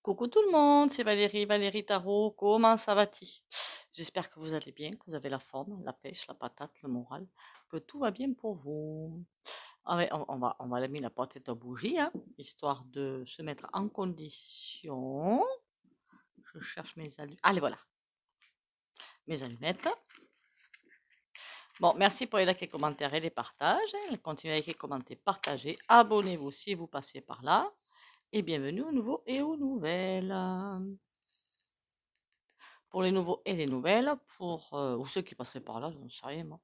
Coucou tout le monde, c'est Valérie Tarot, comment ça va-t-il? J'espère que vous allez bien, que vous avez la forme, la pêche, la patate, le moral, que tout va bien pour vous. Ah ouais, on va allumer la petite bougie, hein, histoire de se mettre en condition. Je cherche mes allumettes. Allez, voilà, mes allumettes. Bon, merci pour les likes et commentaires et les partages. Hein. Continuez à liker, commenter, partager. Abonnez-vous si vous passez par là. Et bienvenue aux nouveaux et aux nouvelles. Pour les nouveaux et les nouvelles, ou ceux qui passeraient par là, je ne sais rien moi.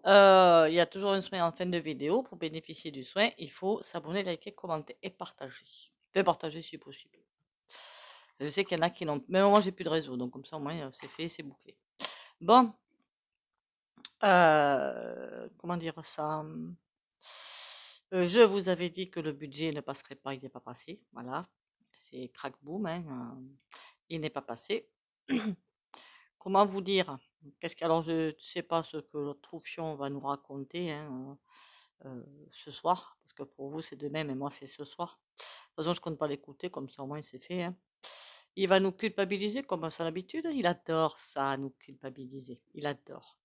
Il y a toujours un soin en fin de vidéo. Pour bénéficier du soin, il faut s'abonner, liker, commenter et partager. Faites partager si possible. Je sais qu'il y en a qui n'ont... Mais moi, j'ai plus de réseau, donc comme ça, au moins, c'est fait, c'est bouclé. Bon. Comment dire ça? Je vous avais dit que le budget ne passerait pas, il n'est pas passé. Voilà. C'est crack-boom, hein. Il n'est pas passé. Comment vous dire? Alors, je ne sais pas ce que l'autre troufion va nous raconter hein, ce soir, parce que pour vous c'est demain, mais moi c'est ce soir. De toute façon, je compte pas l'écouter, comme ça au moins c'est fait. Hein. Il va nous culpabiliser comme à son habitude. Il adore ça, nous culpabiliser. Il adore.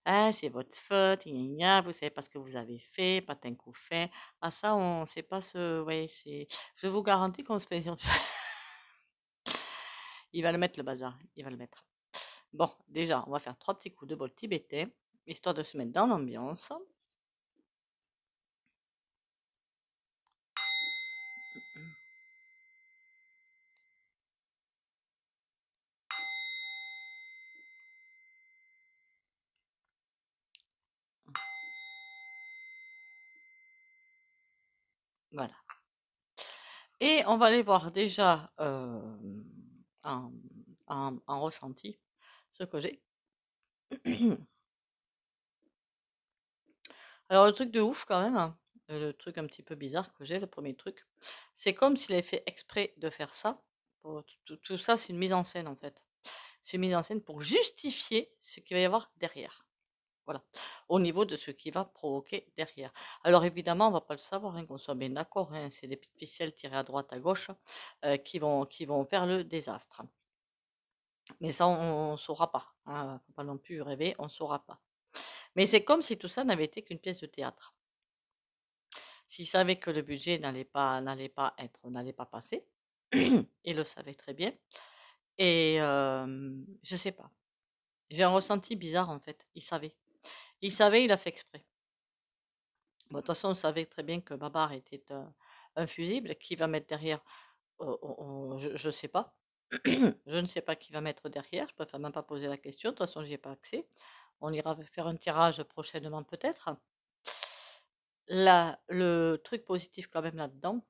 Ah, c'est votre faute, gna gna, vous savez pas ce que vous avez fait, patin coup fait. Ah, ça, on sait pas ce. Ouais, c'est. Je vous garantis qu'on se fait. Il va le mettre le bazar, il va le mettre. Bon, déjà, on va faire 3 petits coups de bol tibétain, histoire de se mettre dans l'ambiance. Voilà. Et on va aller voir déjà en, en ressenti ce que j'ai. Alors, le truc de ouf quand même, hein, le truc un petit peu bizarre que j'ai, le premier truc, c'est comme s'il avait fait exprès de faire ça. Tout ça, c'est une mise en scène en fait. C'est une mise en scène pour justifier ce qu'il va y avoir derrière. Voilà, au niveau de ce qui va provoquer derrière. Alors évidemment, on va pas le savoir, hein, qu'on soit bien d'accord, hein, c'est des petites ficelles tirées à droite, à gauche, qui vont faire le désastre. Mais ça, on ne saura pas. Hein, faut pas non plus rêver, on ne saura pas. Mais c'est comme si tout ça n'avait été qu'une pièce de théâtre. S'ils savaient que le budget n'allait pas passer, ils le savaient très bien. Et je sais pas. J'ai un ressenti bizarre en fait. Il savait. Il savait, il a fait exprès. Bon, de toute façon, on savait très bien que Babar était un fusible. Qui va mettre derrière je ne sais pas. Je ne sais pas qui va mettre derrière. Je préfère même pas poser la question. De toute façon, j'y ai pas accès. On ira faire un tirage prochainement peut-être. Là, le truc positif quand même là-dedans,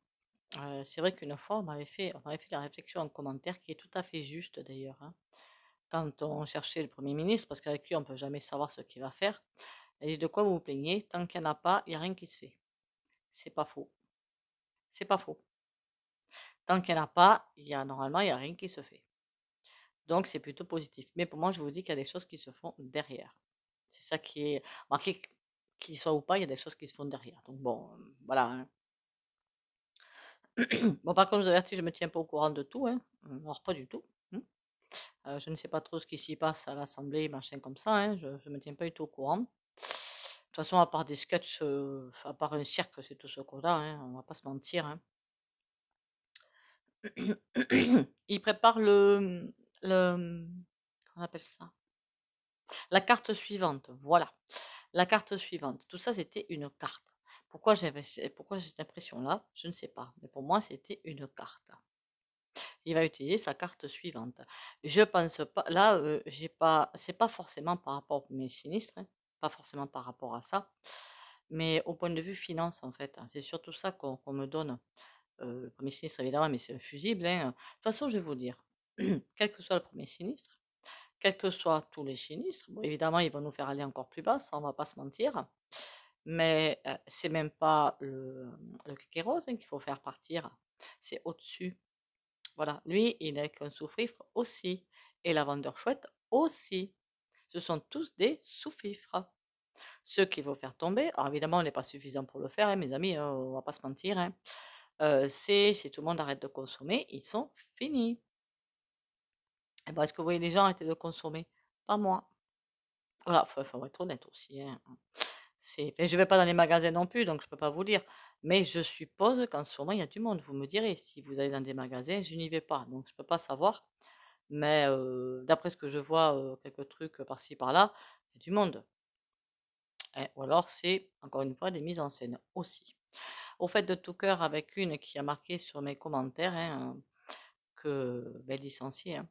c'est vrai qu'une fois, on m'avait fait la réflexion en commentaire qui est tout à fait juste d'ailleurs. Hein. Quand on cherchait le Premier ministre, parce qu'avec lui, on ne peut jamais savoir ce qu'il va faire. Elle dit de quoi vous vous plaignez? Tant qu'il n'y en a pas, il n'y a rien qui se fait. C'est pas faux. C'est pas faux. Tant qu'il n'y en a pas, normalement, il n'y a rien qui se fait. Donc, c'est plutôt positif. Mais pour moi, je vous dis qu'il y a des choses qui se font derrière. C'est ça qui est marqué, qu'il soit ou pas, il y a des choses qui se font derrière. Donc, bon, voilà. Hein. Bon, par contre, je vous avertis, je ne me tiens pas au courant de tout. Hein. Alors, pas du tout. Hein. Je ne sais pas trop ce qui s'y passe à l'Assemblée, machin comme ça. Hein. Je ne me tiens pas du tout au courant. De toute façon, à part des sketchs, à part un cirque, c'est tout ce qu'on a. Hein. On va pas se mentir. Hein. Il prépare qu'on appelle ça? La carte suivante, voilà. La carte suivante. Tout ça, c'était une carte. Pourquoi j'ai cette impression-là? Je ne sais pas. Mais pour moi, c'était une carte. Il va utiliser sa carte suivante. Je pense pas. Là, c'est pas forcément par rapport aux mes sinistres, hein, pas forcément par rapport à ça, mais au point de vue finance, en fait. Hein. C'est surtout ça qu'on me donne. Le premier sinistre, évidemment, mais c'est un fusible. Hein. De toute façon, je vais vous dire, quel que soit le premier sinistre, quels que soient tous les sinistres, bon, évidemment, ils vont nous faire aller encore plus bas, ça, on va pas se mentir. Mais c'est même pas le Kékérose hein, qu'il faut faire partir, c'est au-dessus. Voilà, lui, il n'est qu'un sous-fifre aussi. Et la vendeur chouette aussi. Ce sont tous des sous-fifres. Ceux qu'il faut faire tomber, alors évidemment, on n'est pas suffisant pour le faire, hein, mes amis, on va pas se mentir. Hein. c'est si tout le monde arrête de consommer, ils sont finis. Et ben, est-ce que vous voyez les gens arrêter de consommer? Pas moi. Voilà, faut être honnête aussi, hein. Et je vais pas dans les magasins non plus, donc je peux pas vous dire. Mais je suppose qu'en ce moment, il y a du monde. Vous me direz, si vous allez dans des magasins, je n'y vais pas, donc je peux pas savoir. Mais d'après ce que je vois, quelques trucs par-ci par-là, il y a du monde. Hein. Ou alors c'est, encore une fois, des mises en scène aussi. Au fait de tout cœur avec une qui a marqué sur mes commentaires, hein, que ben, licenciée, hein.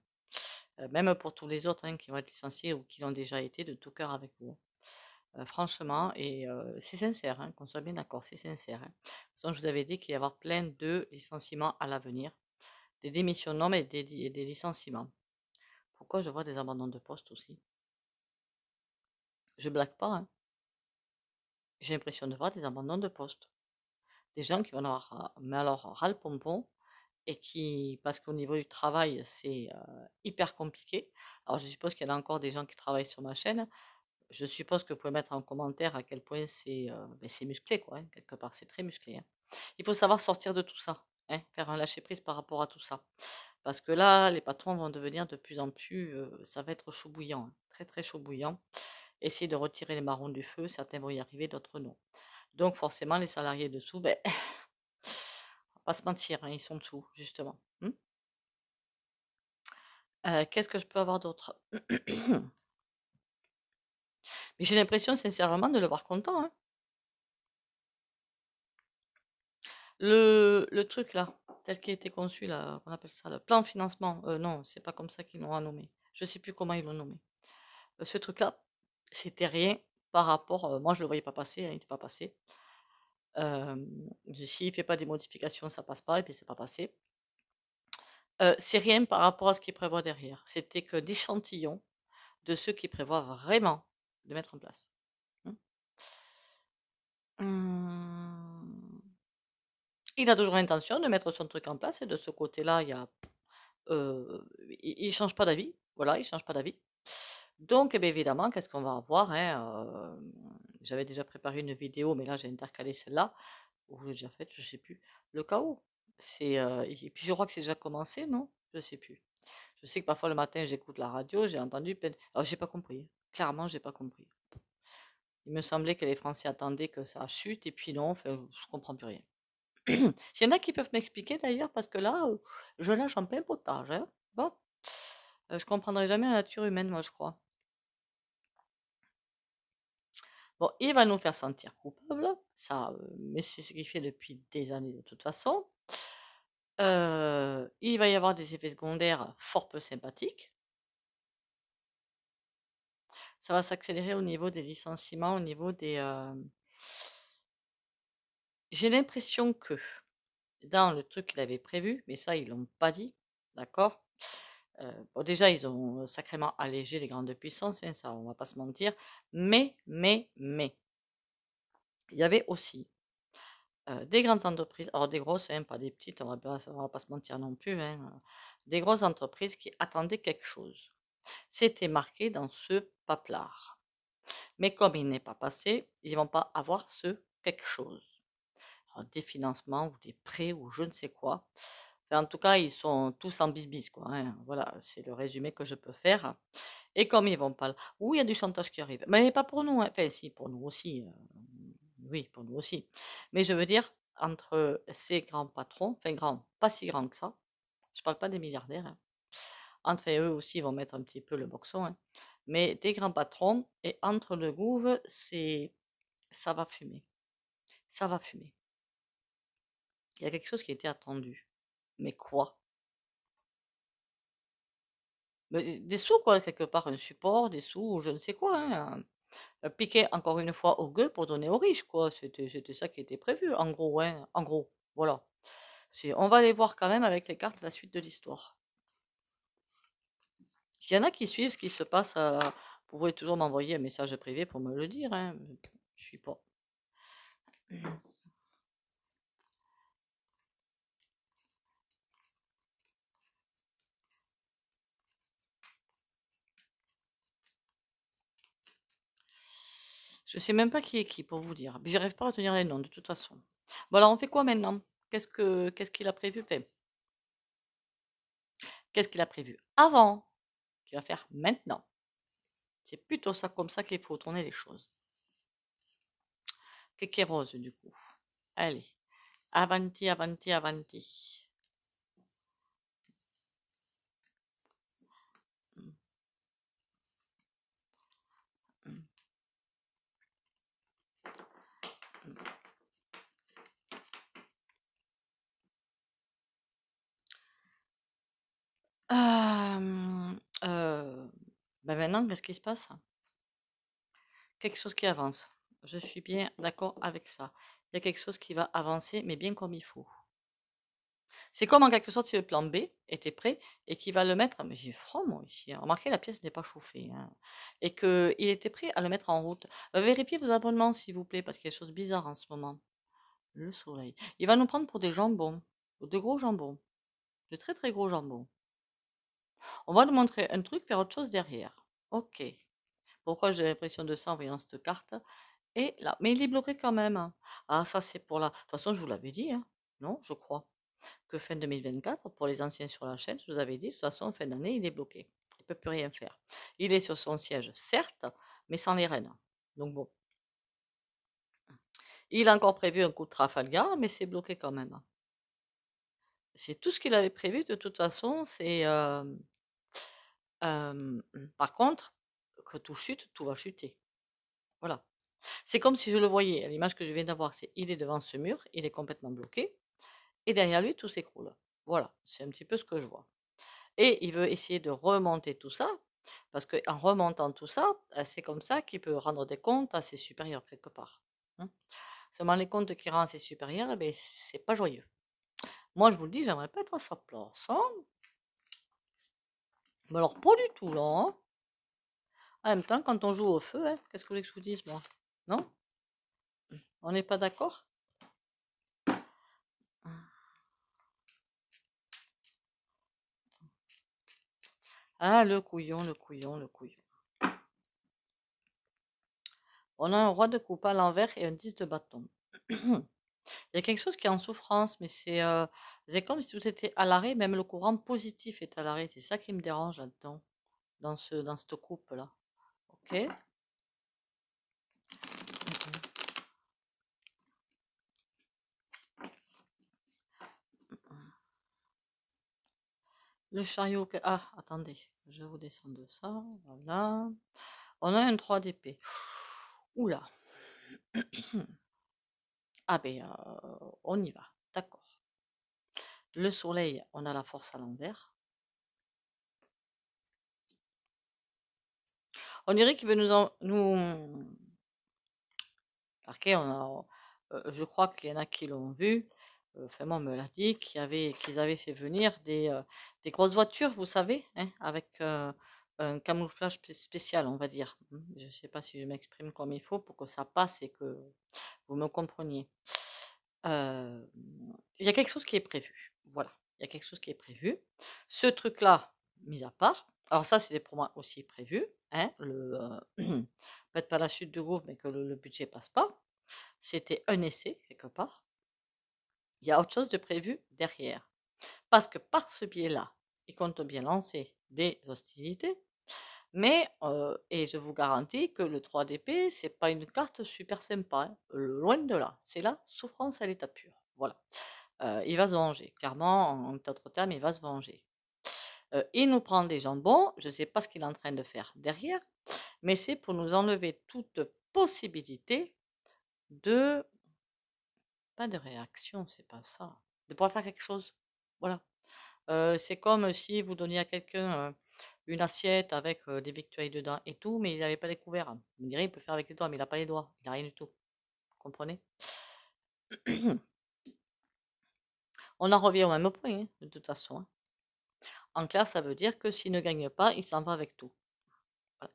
Même pour tous les autres, hein, qui vont être licenciés ou qui l'ont déjà été, de tout cœur avec vous. Franchement, et c'est sincère, hein, qu'on soit bien d'accord, c'est sincère. Hein. De toute façon, je vous avais dit qu'il y avoir plein de licenciements à l'avenir, des démissions, non, mais des licenciements. Pourquoi je vois des abandons de poste aussi? Je blague pas, hein. J'ai l'impression de voir des abandons de poste. Des gens qui vont avoir, mais alors, ras le pompon, et qui, parce qu'au niveau du travail, c'est hyper compliqué. Alors, je suppose qu'il y en a encore des gens qui travaillent sur ma chaîne. Je suppose que vous pouvez mettre en commentaire à quel point c'est musclé, quoi, hein, quelque part, c'est très musclé. Hein. Il faut savoir sortir de tout ça, hein, faire un lâcher-prise par rapport à tout ça. Parce que là, les patrons vont devenir de plus en plus, ça va être chaud bouillant, hein, très très chaud bouillant. Essayer de retirer les marrons du feu, certains vont y arriver, d'autres non. Donc forcément, les salariés dessous, ben, on va pas se mentir, hein, ils sont dessous, justement. Qu'est-ce que je peux avoir d'autre? Mais j'ai l'impression sincèrement de le voir content, hein. Le truc là, tel qu'il a été conçu là, qu'on appelle ça le plan de financement, non, c'est pas comme ça qu'ils l'ont nommé. Je sais plus comment ils l'ont nommé. Ce truc-là, c'était rien par rapport, moi je le voyais pas passer, hein, il était pas passé. S'il fait pas des modifications, ça passe pas et puis c'est pas passé. C'est rien par rapport à ce qu'il prévoit derrière. C'était que d'échantillons de ceux qui prévoient vraiment de mettre en place. Mmh. Mmh. Il a toujours l'intention de mettre son truc en place et de ce côté-là, il change pas d'avis. Voilà, il change pas d'avis. Donc, eh bien évidemment, qu'est-ce qu'on va avoir, hein, j'avais déjà préparé une vidéo, mais là j'ai intercalé celle-là, ou j'ai déjà faite, je sais plus. Le chaos. Et puis je crois que c'est déjà commencé, non? Je sais plus. Je sais que parfois le matin j'écoute la radio, j'ai entendu plein alors j'ai pas compris. Clairement, j'ai pas compris. Il me semblait que les Français attendaient que ça chute, et puis non, enfin, je comprends plus rien. S'il y en a qui peuvent m'expliquer d'ailleurs, parce que là, je lâche en plein potage, hein. Bon, je comprendrai jamais la nature humaine, moi, je crois. Bon, il va nous faire sentir coupables, ça, mais c'est ce qu'il fait depuis des années de toute façon. Il va y avoir des effets secondaires fort peu sympathiques. Ça va s'accélérer au niveau des licenciements, au niveau des... J'ai l'impression que dans le truc qu'il avait prévu, mais ça, ils l'ont pas dit, d'accord? Bon, déjà, ils ont sacrément allégé les grandes puissances, hein, ça, on va pas se mentir. Mais, il y avait aussi des grandes entreprises, alors des grosses, hein, pas des petites, on va pas se mentir non plus, hein, des grosses entreprises qui attendaient quelque chose. C'était marqué dans ce paplard. Mais comme il n'est pas passé, ils vont pas avoir ce quelque chose. Alors, des financements ou des prêts ou je ne sais quoi. Enfin, en tout cas, ils sont tous en bisbis, quoi, hein. Voilà, c'est le résumé que je peux faire. Et comme ils vont pas... Oui, il y a du chantage qui arrive. Mais pas pour nous, hein. Enfin, si, pour nous aussi. Oui, pour nous aussi. Mais je veux dire, entre ces grands patrons, enfin grands, pas si grands que ça, je parle pas des milliardaires, hein. Entre eux aussi, ils vont mettre un petit peu le boxon, hein. Mais des grands patrons, et entre le gouffre, ça va fumer. Ça va fumer. Il y a quelque chose qui a été attendu. Mais quoi? Mais des sous, quoi, quelque part, un support, des sous, ou je ne sais quoi, hein. Piquer encore une fois aux gueux pour donner aux riches, quoi. C'était ça qui était prévu, en gros, hein. En gros, voilà. On va aller voir quand même avec les cartes la suite de l'histoire. S'il y en a qui suivent ce qui se passe, vous pouvez toujours m'envoyer un message privé pour me le dire, hein. Je suis pas. Je sais même pas qui est qui pour vous dire. J'arrive pas à retenir les noms de toute façon. Bon alors on fait quoi maintenant? qu'est-ce qu'il a prévu? Enfin, qu'est-ce qu'il a prévu avant, qu'il va faire maintenant? C'est plutôt ça comme ça qu'il faut tourner les choses. Kéké rose, du coup. Allez, avanti, avanti, avanti. Ben maintenant, qu'est-ce qui se passe? Quelque chose qui avance. Je suis bien d'accord avec ça. Il y a quelque chose qui va avancer, mais bien comme il faut. C'est comme en quelque sorte si le plan B était prêt et qu'il va le mettre, mais j'ai froid moi ici, hein. Remarquez, la pièce n'est pas chauffée, hein. Et qu'il était prêt à le mettre en route. Vérifiez vos abonnements s'il vous plaît, parce qu'il y a des choses bizarres en ce moment. Le soleil. Il va nous prendre pour des jambons, de gros jambons, de très très gros jambons. On va nous montrer un truc, faire autre chose derrière. Ok. Pourquoi j'ai l'impression de ça en voyant cette carte? Et là, mais il est bloqué quand même, hein. Ah, ça c'est pour la... De toute façon, je vous l'avais dit, hein. Non, je crois que fin 2024, pour les anciens sur la chaîne, je vous avais dit, de toute façon, fin d'année, il est bloqué. Il ne peut plus rien faire. Il est sur son siège, certes, mais sans les rênes. Donc bon. Il a encore prévu un coup de Trafalgar, mais c'est bloqué quand même. C'est tout ce qu'il avait prévu, de toute façon, c'est... par contre, que tout chute, tout va chuter. Voilà. C'est comme si je le voyais, à l'image que je viens d'avoir, c'est il est devant ce mur, il est complètement bloqué, et derrière lui, tout s'écroule. Voilà, c'est un petit peu ce que je vois. Et il veut essayer de remonter tout ça, parce qu'en remontant tout ça, c'est comme ça qu'il peut rendre des comptes à ses supérieurs quelque part. Hein. Seulement les comptes qu'il rend à ses supérieurs, eh ben, c'est pas joyeux. Moi, je vous le dis, j'aimerais pas être à sa place. Hein. Mais alors, pas du tout, là. Hein. En même temps, quand on joue au feu, hein, qu'est-ce que vous voulez que je vous dise, moi? Non? On n'est pas d'accord? Ah, le couillon, le couillon, le couillon. On a un roi de coupe à l'envers et un 10 de bâton. Il y a quelque chose qui est en souffrance, mais c'est comme si vous étiez à l'arrêt, même le courant positif est à l'arrêt. C'est ça qui me dérange là-dedans, dans cette coupe-là. Ok? Le chariot. Ah, attendez, je vous descends de ça. Voilà. On a un 3 d'épée. Oula. Ah ben, on y va. D'accord. Le soleil, on a la force à l'envers. On dirait qu'il veut nous... Marqué, je crois qu'il y en a qui l'ont vu. Enfin, moi, on me l'a dit qu'ils avaient fait venir des grosses voitures, vous savez, hein, avec un camouflage spécial, on va dire. Je ne sais pas si je m'exprime comme il faut pour que ça passe et que vous me compreniez. Il y a quelque chose qui est prévu. Voilà, il y a quelque chose qui est prévu. Ce truc-là, mis à part, alors ça, c'était pour moi aussi prévu. Hein, peut-être pas la chute du Louvre, mais que le budget passe pas. C'était un essai, quelque part. Il y a autre chose de prévu derrière. Parce que par ce biais-là, ils comptent bien lancer des hostilités. Mais, et je vous garantis que le 3 d'épée, c'est pas une carte super sympa. Hein. Loin de là. C'est la souffrance à l'état pur. Voilà. Il va se venger. Clairement, en d'autres termes, il va se venger. Il nous prend des jambons. Je ne sais pas ce qu'il est en train de faire derrière. Mais c'est pour nous enlever toute possibilité de... Pas de réaction, c'est pas ça. De pouvoir faire quelque chose. Voilà. C'est comme si vous donniez à quelqu'un une assiette avec des victuailles dedans et tout, mais il n'avait pas les couverts. Vous me direz, il peut faire avec les doigts, mais il n'a pas les doigts. Il n'a rien du tout. Vous comprenez? On en revient au même point, hein, de toute façon. Hein. En clair, ça veut dire que s'il ne gagne pas, il s'en va avec tout.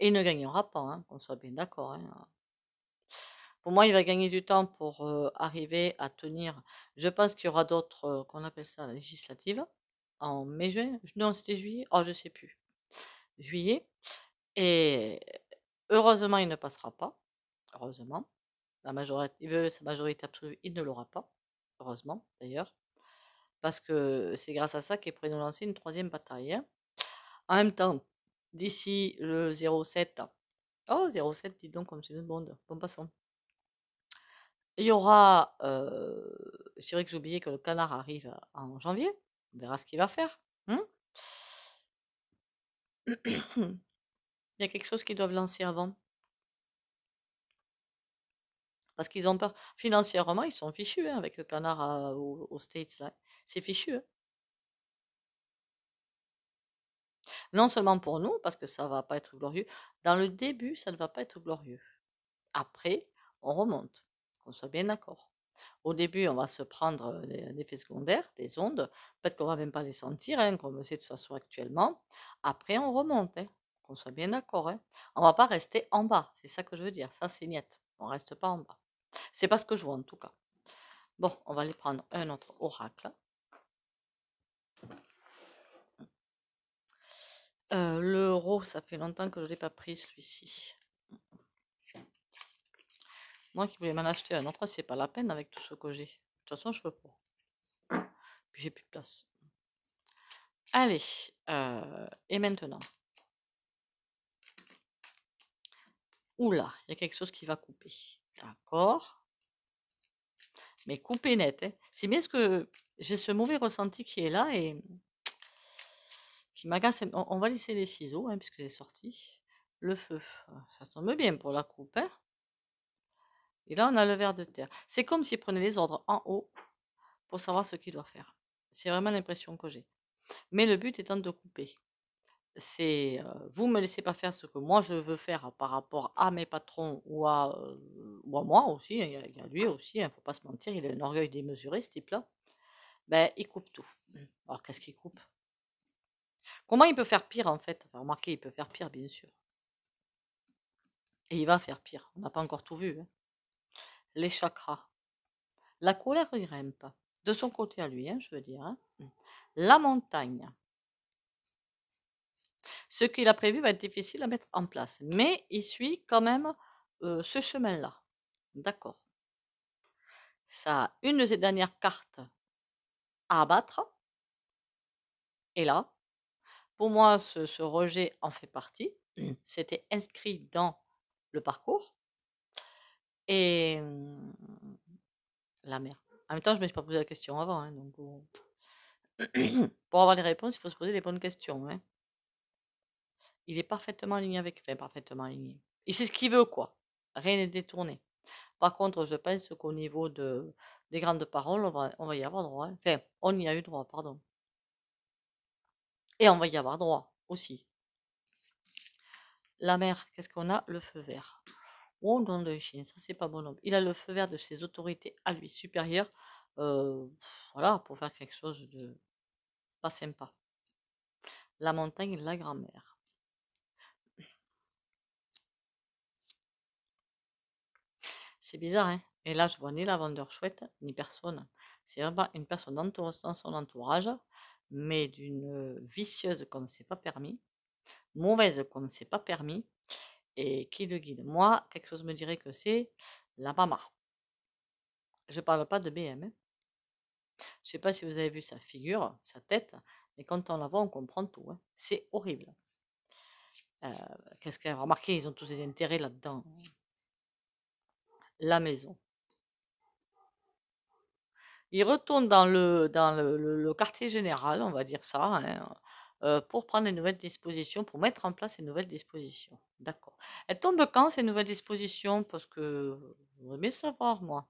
Et il ne gagnera pas, hein, qu'on soit bien d'accord. Hein. Pour moi, il va gagner du temps pour arriver à tenir. Je pense qu'il y aura d'autres, qu'on appelle ça, législatives, en mai, juin. Non, c'était juillet. Oh, je sais plus. Juillet. Et heureusement, il ne passera pas. Heureusement. Il veut sa majorité absolue, il ne l'aura pas. Heureusement, d'ailleurs. parce que c'est grâce à ça qu'il pourrait nous lancer une troisième bataille, hein. En même temps, d'ici le 07, oh 07, dis donc comme c'est une bonde, bon passons. Il y aura, c'est vrai que j'ai oublié que le canard arrive en janvier, on verra ce qu'il va faire, hein. Il y a quelque chose qu'ils doivent lancer avant, parce qu'ils ont peur. Financièrement, ils sont fichus, hein, avec le canard aux States, là. C'est fichu, hein. Non seulement pour nous, parce que ça va pas être glorieux. Dans le début, ça ne va pas être glorieux. Après, on remonte, qu'on soit bien d'accord. Au début, on va se prendre l'effet secondaire des ondes. Peut-être qu'on va même pas les sentir, hein, comme c'est de toute façon actuellement. Après, on remonte, hein, qu'on soit bien d'accord, hein. On va pas rester en bas, c'est ça que je veux dire. Ça, c'est net. On reste pas en bas. C'est pas ce que je vois en tout cas. Bon, on va aller prendre un autre oracle. L'euro, ça fait longtemps que je l'ai pas pris celui-ci. Moi qui voulais m'en acheter un autre, c'est pas la peine avec tout ce que j'ai. De toute façon, je peux pas. Puis j'ai plus de place. Allez, et maintenant. Oula, il y a quelque chose qui va couper. D'accord. Mais couper net, hein. C'est bien ce que j'ai ce mauvais ressenti qui est là et qui m'agace. On va laisser les ciseaux, hein, puisque c'est sorti. Le feu, ça tombe bien pour la coupe, hein. Et là, on a le ver de terre. C'est comme s'il prenait les ordres en haut pour savoir ce qu'il doit faire. C'est vraiment l'impression que j'ai. Mais le but étant de couper. C'est vous me laissez pas faire ce que moi je veux faire par rapport à mes patrons ou à moi aussi, hein, il y a lui aussi, il ne faut pas se mentir, il a un orgueil démesuré ce type-là. Ben, il coupe tout. Alors qu'est-ce qu'il coupe? Comment il peut faire pire en fait? Enfin, remarquez, il peut faire pire bien sûr. Et il va faire pire, on n'a pas encore tout vu, hein. Les chakras. La colère grimpe. De son côté à lui, hein, je veux dire, hein. La montagne. Ce qu'il a prévu va être difficile à mettre en place, mais il suit quand même ce chemin-là. D'accord. Ça a une de ses dernières cartes à abattre. Et là, pour moi, ce rejet en fait partie. C'était inscrit dans le parcours. Et la mer. En même temps, je ne me suis pas posé la question avant, hein, donc pour avoir les réponses, il faut se poser les bonnes questions, hein. Il est parfaitement aligné avec. Enfin, parfaitement aligné. Il sait ce qu'il veut, quoi. Rien n'est détourné. Par contre, je pense qu'au niveau des grandes paroles, on va y avoir droit, hein. Enfin, on y a eu droit, pardon. Et on va y avoir droit aussi. La mer, qu'est-ce qu'on a? Le feu vert. Oh nom de chien, ça c'est pas bon non. Il a le feu vert de ses autorités à lui supérieures. Voilà, pour faire quelque chose de pas sympa. La montagne, la grand-mère. C'est bizarre, hein? Et là, je vois ni la vendeur chouette, ni personne. C'est vraiment une personne dans son entourage, mais d'une vicieuse comme c'est pas permis, mauvaise comme c'est pas permis, et qui le guide. Moi, quelque chose me dirait que c'est la maman. Je parle pas de BM, hein. Je sais pas si vous avez vu sa figure, sa tête, mais quand on la voit, on comprend tout, hein. C'est horrible. Qu'est-ce qu'elle a remarqué? Ils ont tous des intérêts là-dedans. La maison. Il retourne dans le quartier général, on va dire ça, hein, pour prendre des nouvelles dispositions, pour mettre en place ces nouvelles dispositions. D'accord. Elles tombent quand ces nouvelles dispositions? Parce que j'aimerais bien savoir, moi.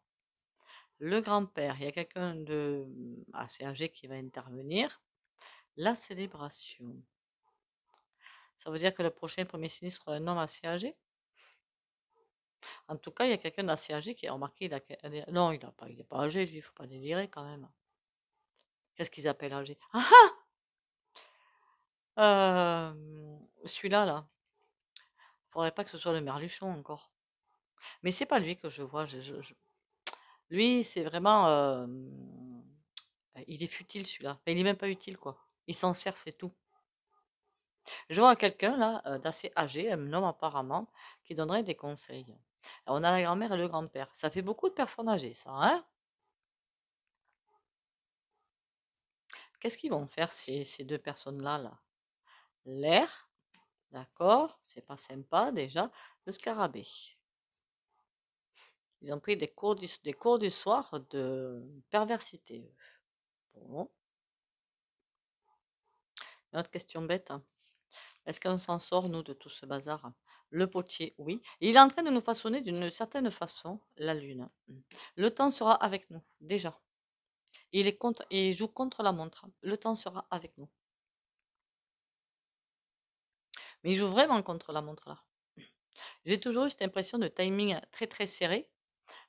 Le grand-père, il y a quelqu'un de assez âgé qui va intervenir. La célébration. Ça veut dire que le prochain premier ministre sera un homme assez âgé? En tout cas, il y a quelqu'un d'assez âgé qui a remarqué. Non, il n'est pas âgé, lui, il ne faut pas délirer quand même. Qu'est-ce qu'ils appellent âgé? Ah! Celui-là, là. Faudrait pas que ce soit le merluchon encore. Mais c'est pas lui que je vois. Lui, c'est vraiment. Il est futile celui-là. Enfin, il est même pas utile, quoi. Il s'en sert, c'est tout. Je vois quelqu'un là, d'assez âgé, un homme apparemment, qui donnerait des conseils. Alors, on a la grand-mère et le grand-père. Ça fait beaucoup de personnes âgées, ça, hein? Qu'est-ce qu'ils vont faire ces deux personnes-là, là? L'air, d'accord, c'est pas sympa déjà. Le scarabée. Ils ont pris des cours du soir de perversité. Bon. Une autre question bête. Est-ce qu'on s'en sort, nous, de tout ce bazar? Le potier, oui. Il est en train de nous façonner d'une certaine façon la lune. Le temps sera avec nous, déjà. Il joue contre la montre. Le temps sera avec nous. Mais il joue vraiment contre la montre, là. J'ai toujours eu cette impression de timing très très serré.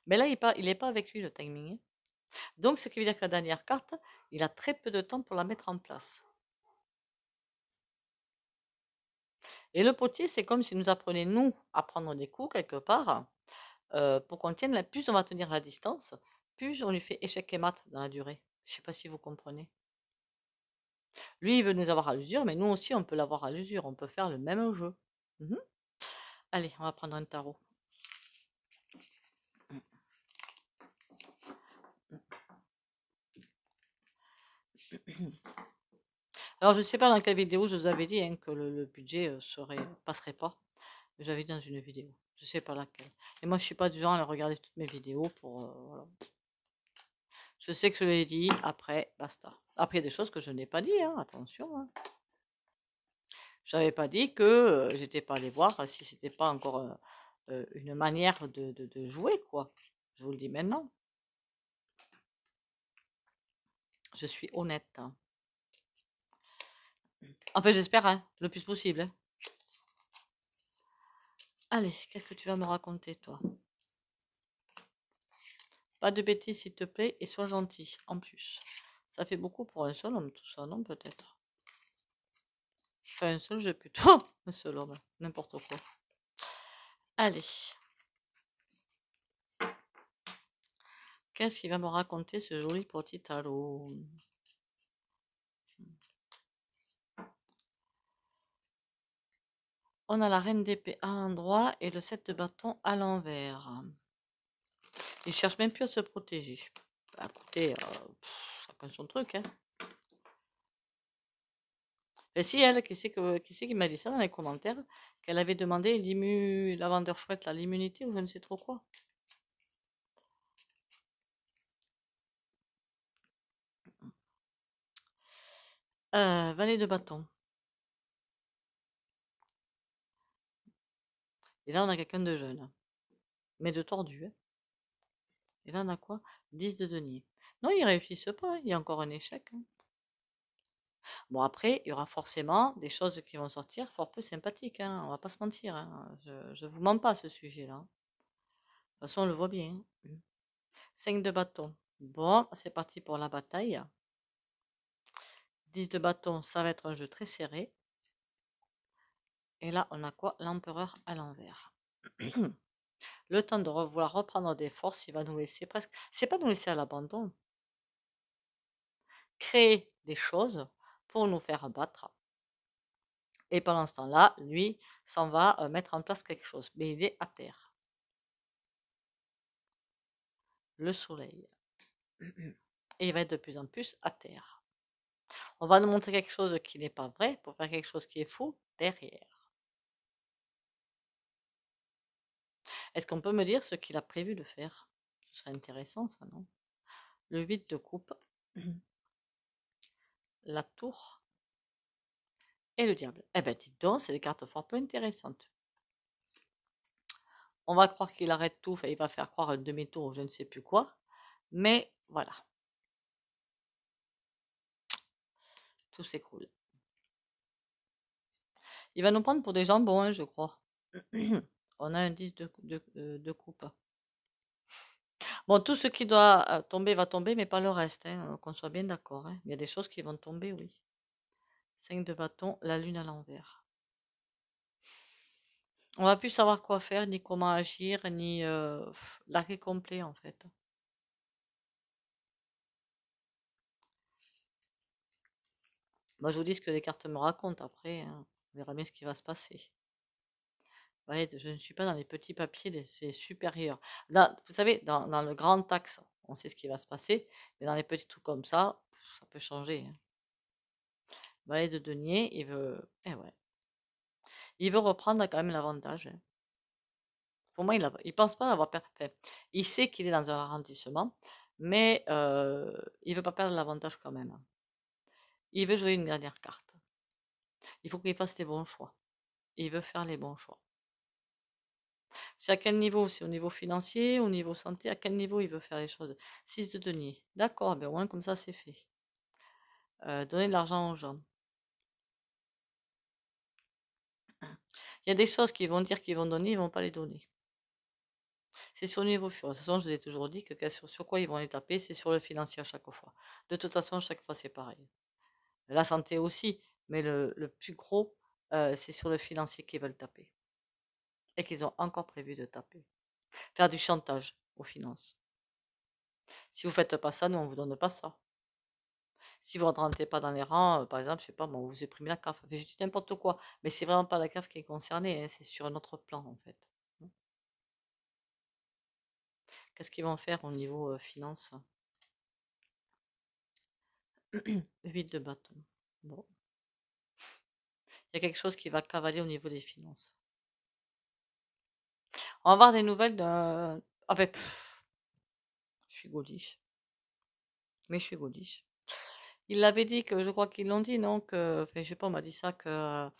Mais là, il n'est pas avec lui, le timing. Donc, ce qui veut dire que la dernière carte, il a très peu de temps pour la mettre en place. Et le potier, c'est comme s'il nous apprenait, nous, à prendre des coups quelque part, pour qu'on tienne plus on va tenir la distance, plus on lui fait échec et mat dans la durée. Je sais pas si vous comprenez. Lui, il veut nous avoir à l'usure, mais nous aussi, on peut l'avoir à l'usure. On peut faire le même jeu. Mhm. Allez, on va prendre un tarot. Alors, je sais pas dans quelle vidéo je vous avais dit hein, que le budget passerait pas. J'avais dit dans une vidéo. Je sais pas laquelle. Et moi, je suis pas du genre à regarder toutes mes vidéos pour... voilà. Je sais que je l'ai dit, après, basta. Après, il y a des choses que je n'ai pas dit, hein, attention. Hein. Je n'avais pas dit que j'étais pas allé voir si c'était pas encore une manière de jouer, quoi. Je vous le dis maintenant. Je suis honnête. Hein. Enfin, j'espère, hein, le plus possible. Hein. Allez, qu'est-ce que tu vas me raconter, toi? Pas de bêtises, s'il te plaît, et sois gentil, en plus. Ça fait beaucoup pour un seul homme, tout ça, non, peut-être? Enfin, un seul jeu, plutôt. Un seul homme, n'importe quoi. Allez. Qu'est-ce qu'il va me raconter, ce joli petit tarot? On a la reine d'épée à l'endroit et le 7 de bâton à l'envers. Il cherche même plus à se protéger. Bah, écoutez, chacun son truc. Hein. Et si elle, qui c'est qui m'a dit ça dans les commentaires, qu'elle avait demandé la vendeur chouette, l'immunité ou je ne sais trop quoi. Valet de bâton. Et là, on a quelqu'un de jeune. Mais de tordu. Hein. Et là, on a quoi? 10 de denier. Non, ils réussissent pas. Hein. Il y a encore un échec. Hein. Bon, après, il y aura forcément des choses qui vont sortir fort peu sympathiques. Hein. On va pas se mentir. Hein. Je vous mens pas à ce sujet-là. De toute façon, on le voit bien. Hein. 5 de bâton. Bon, c'est parti pour la bataille. 10 de bâton, ça va être un jeu très serré. Et là, on a quoi? L'empereur à l'envers. Le temps de vouloir reprendre des forces, il va nous laisser presque... C'est pas nous laisser à l'abandon. Créer des choses pour nous faire battre. Et pendant ce temps-là, lui s'en va mettre en place quelque chose. Mais il est à terre. Le soleil. Et il va être de plus en plus à terre. On va nous montrer quelque chose qui n'est pas vrai pour faire quelque chose qui est faux derrière. Est-ce qu'on peut me dire ce qu'il a prévu de faire? Ce serait intéressant, ça, non? Le 8 de coupe, la tour et le diable. Eh ben, dites donc, c'est des cartes fort peu intéressantes. On va croire qu'il arrête tout, il va faire croire un demi-tour ou je ne sais plus quoi. Mais voilà. Tout s'écroule. Il va nous prendre pour des jambons, hein, je crois. On a un 10 de coupe. Bon, tout ce qui doit tomber va tomber, mais pas le reste, hein, qu'on soit bien d'accord. Hein. Il y a des choses qui vont tomber, oui. 5 de bâton, la lune à l'envers. On va plus savoir quoi faire, ni comment agir, ni l'arrêt complet en fait. Moi, je vous dis ce que les cartes me racontent. Après, hein, on verra bien ce qui va se passer. Ouais, je ne suis pas dans les petits papiers des supérieurs. Vous savez, dans le grand axe, on sait ce qui va se passer. Mais dans les petits trucs comme ça peut changer. Hein. Valet de denier, ouais. Il veut reprendre quand même l'avantage, hein. Pour moi, il pense pas avoir perdu. Enfin, il sait qu'il est dans un arrondissement, mais il veut pas perdre l'avantage quand même, hein. Il veut jouer une dernière carte. Il faut qu'il fasse les bons choix. Il veut faire les bons choix. C'est à quel niveau? C'est au niveau financier, au niveau santé? À quel niveau il veut faire les choses? 6 de denier. D'accord, ben au moins comme ça c'est fait. Donner de l'argent aux gens. Il y a des choses qu'ils vont dire qu'ils vont donner, ils vont pas les donner. C'est sur le niveau financier. De toute façon, je vous ai toujours dit que sur quoi ils vont les taper, c'est sur le financier à chaque fois. De toute façon, chaque fois c'est pareil. La santé aussi, mais le plus gros, c'est sur le financier qu'ils veulent taper. Et qu'ils ont encore prévu de taper. Faire du chantage aux finances. Si vous faites pas ça, nous on vous donne pas ça. Si vous ne rentrez pas dans les rangs, par exemple, je sais pas, bon, on vous supprime la CAF. Enfin, je dis n'importe quoi, mais c'est vraiment pas la CAF qui est concernée, hein, c'est sur un autre plan en fait. Qu'est-ce qu'ils vont faire au niveau finance? 8 de bâton. Bon. Il y a quelque chose qui va cavaler au niveau des finances. On va avoir des nouvelles d'un... Ah ben, je suis gaulish. Mais je suis gaulish. Il l'avait dit que, je crois qu'ils l'ont dit, non? Enfin, je sais pas, on m'a dit ça, que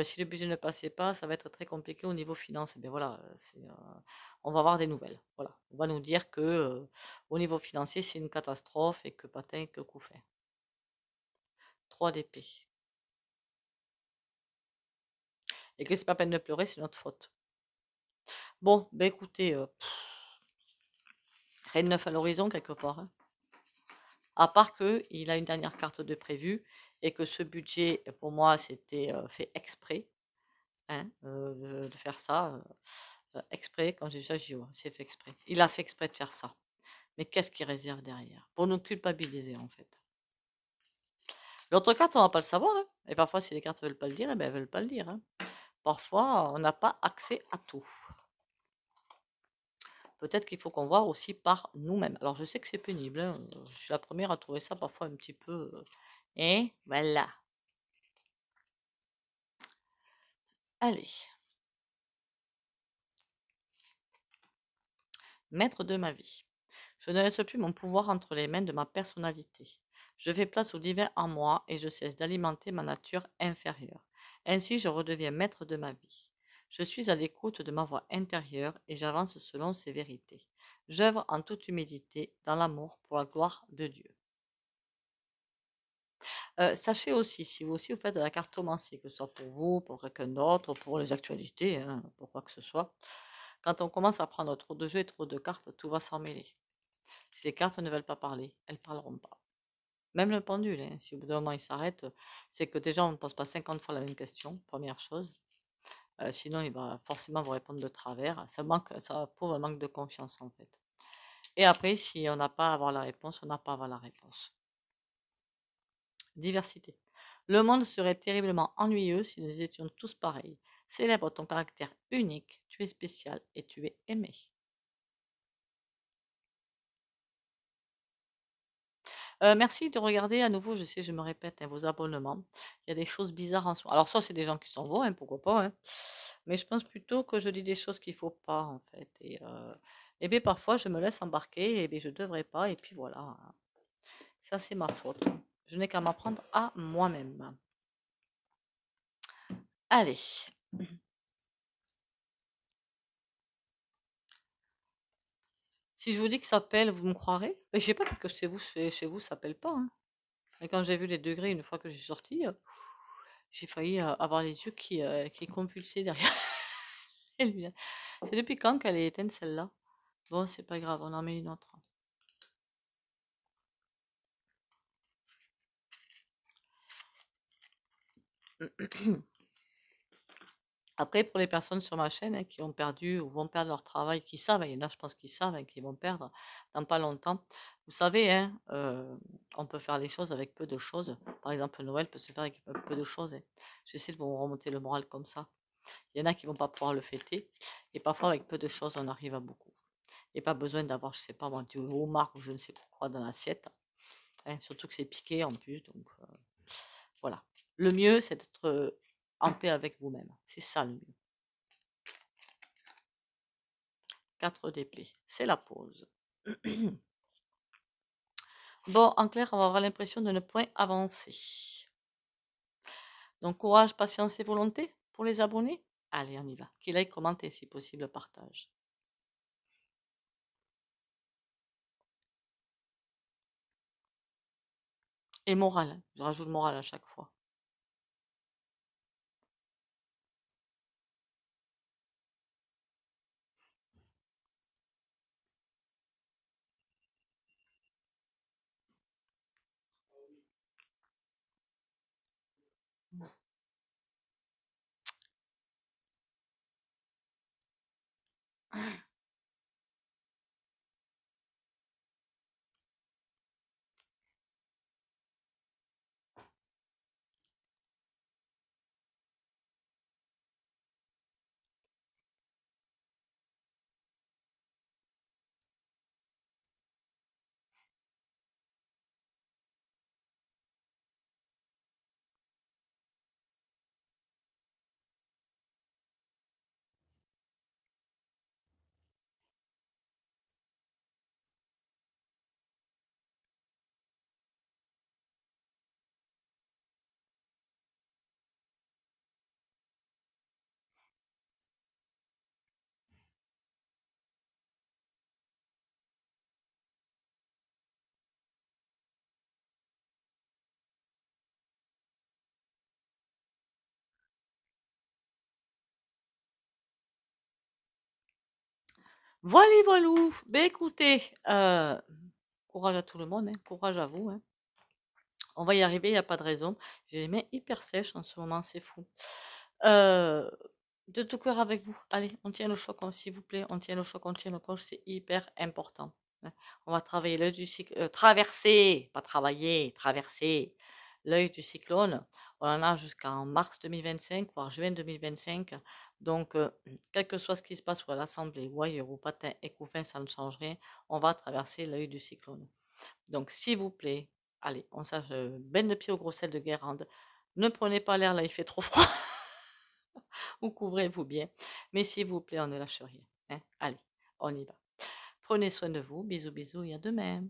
si le budget ne passait pas, ça va être très compliqué au niveau finance. Et bien voilà, on va avoir des nouvelles. Voilà. On va nous dire que au niveau financier, c'est une catastrophe et que patin, que coup fait. 3 d'épée. Et que c'est pas peine de pleurer, c'est notre faute. Bon, ben écoutez, rien de neuf à l'horizon quelque part, hein. À part qu'il a une dernière carte de prévu et que ce budget, pour moi, c'était fait exprès, hein, de faire ça. Exprès, quand j'ai dit c'est fait exprès. Il a fait exprès de faire ça. Mais qu'est-ce qu'il réserve derrière? Pour nous culpabiliser, en fait. L'autre carte, on va pas le savoir, hein. Et parfois, si les cartes ne veulent pas le dire, eh ben, elles veulent pas le dire, hein. Parfois, on n'a pas accès à tout. Peut-être qu'il faut qu'on voit aussi par nous-mêmes. Alors, je sais que c'est pénible, hein. Je suis la première à trouver ça parfois un petit peu... Et voilà. Allez. Maître de ma vie. Je ne laisse plus mon pouvoir entre les mains de ma personnalité. Je fais place au divin en moi et je cesse d'alimenter ma nature inférieure. Ainsi, je redeviens maître de ma vie. Je suis à l'écoute de ma voix intérieure et j'avance selon ses vérités. J'œuvre en toute humilité dans l'amour pour la gloire de Dieu. Sachez aussi, si vous aussi vous faites de la cartomancie, que ce soit pour vous, pour quelqu'un d'autre, pour les actualités, hein, pour quoi que ce soit, quand on commence à prendre trop de jeux et trop de cartes, tout va s'en mêler. Si les cartes ne veulent pas parler, elles ne parleront pas. Même le pendule, hein, si au bout d'un moment il s'arrête, c'est que déjà on ne pose pas 50 fois la même question, première chose. Sinon il va forcément vous répondre de travers. Ça prouve un manque de confiance en fait. Et après, si on n'a pas à avoir la réponse, on n'a pas à avoir la réponse. Diversité. Le monde serait terriblement ennuyeux si nous étions tous pareils. Célèbre ton caractère unique, tu es spécial et tu es aimé. Merci de regarder à nouveau, je sais, je me répète, hein, vos abonnements. Il y a des choses bizarres en soi. Alors, soit c'est des gens qui s'en vont, hein, pourquoi pas, hein. Mais je pense plutôt que je dis des choses qu'il ne faut pas, en fait. Et bien, parfois, je me laisse embarquer, et bien, je ne devrais pas, et puis voilà, hein. Ça, c'est ma faute. Je n'ai qu'à m'apprendre à moi-même. Allez. Si je vous dis que ça pèle, vous me croirez? Mais je sais pas, peut-être que chez vous, ça pèle pas, hein. Et quand j'ai vu les degrés une fois que je suis sortie, j'ai failli avoir les yeux qui convulsaient derrière les lunettes. C'est depuis quand qu'elle est éteinte celle-là? Bon, c'est pas grave, on en met une autre. Après, pour les personnes sur ma chaîne hein, qui ont perdu ou vont perdre leur travail, qui savent, il y en a, je pense, qui savent, hein, qui vont perdre dans pas longtemps. Vous savez, hein, on peut faire les choses avec peu de choses. Par exemple, Noël peut se faire avec peu de choses, hein. J'essaie de vous remonter le moral comme ça. Il y en a qui vont pas pouvoir le fêter. Et parfois, avec peu de choses, on arrive à beaucoup. Et pas besoin d'avoir, je sais pas moi, du homard ou je ne sais quoi dans l'assiette, hein. Surtout que c'est piqué en plus. Donc, voilà. Le mieux, c'est d'être en paix avec vous-même. C'est ça le mieux. 4 d'épée, c'est la pause. Bon, en clair, on va avoir l'impression de ne point avancer. Donc, courage, patience et volonté pour les abonnés. Allez, on y va. Qu'il aille commenter, si possible, partage. Et morale, hein. Je rajoute morale à chaque fois. Voilà, voilou. Ben écoutez, courage à tout le monde, hein. Courage à vous, hein. On va y arriver, il n'y a pas de raison. J'ai les mains hyper sèches en ce moment, c'est fou. De tout cœur avec vous. Allez, on tient le choc, s'il vous plaît. On tient le choc, on tient le choc, c'est hyper important, hein. On va travailler l'œil du cyclone. Traverser, pas travailler, traverser l'œil du cyclone. On en a jusqu'en mars 2025, voire juin 2025. Donc, quel que soit ce qui se passe ou à l'Assemblée, ou ailleurs, ou Patin et Couffin, ça ne change rien. On va traverser l'œil du cyclone. Donc, s'il vous plaît, allez, on sache, baigne le pied au gros sel de Guérande. Ne prenez pas l'air là, il fait trop froid. Ou couvrez-vous bien. Mais s'il vous plaît, on ne lâche rien, hein. Allez, on y va. Prenez soin de vous. Bisous, bisous et à demain.